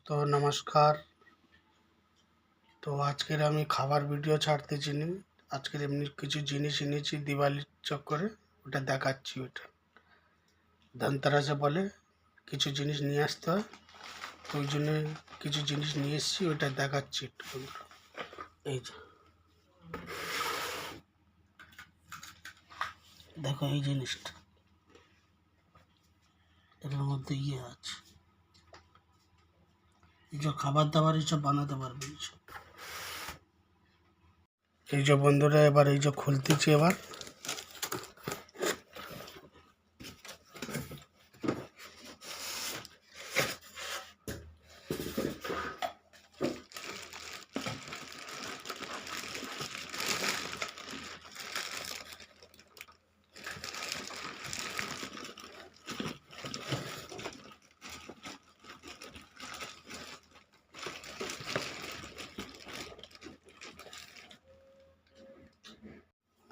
তো নমস্কার। তো আজকের আমি খাবার ভিডিও ছাড়তে চিনি। আজকের এমনি কিছু জিনিস এনেছি দিওয়ালির চক্করে, ওটা দেখাচ্ছি। ওটা ধনতেরাসে বলে কিছু জিনিস নিয়ে আসতে হয়, তো ওই জন্য কিছু জিনিস নিয়ে এসেছি, ওটা দেখাচ্ছি একটু বন্ধুরা। এই যে দেখো, এই জিনিসটা এর মধ্যে আছে, এই যে খাবার দাবার এইসব বানাতে পারবে এইসব। এই যে বন্ধুরা, এবার এই যে খুলতেছি। এবার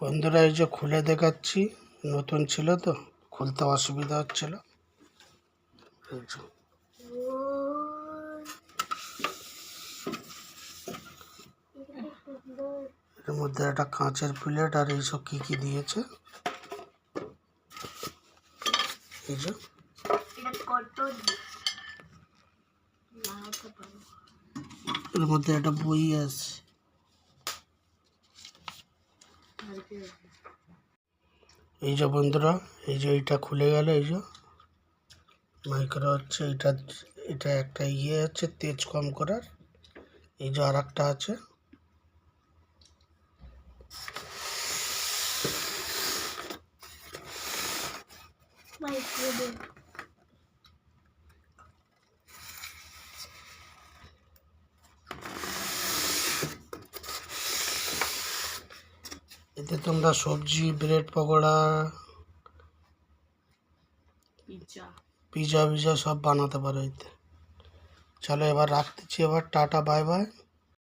বন্ধুরা এই যে খুলে দেখাচ্ছি, নতুন ছিল তো খুলতে অসুবিধা হচ্ছিল। এর মধ্যে একটা কাঁচের প্লেট আর এইসব কি কি দিয়েছে। এই যে এর মধ্যে একটা বই আছে। এই যে বন্ধুরা, এই যে এইটা খুলে গেল। এই যে মাইক্রো হচ্ছে, এটা একটা আছে তেজ কম করার। এই যে আর একটা আছে। এতে তোমরা সবজি, ব্রেড পকোড়া, পিজা সব বানাতে পারো এতে। চলো এবার রাখতেছি, এবার টাটা বাই বাই।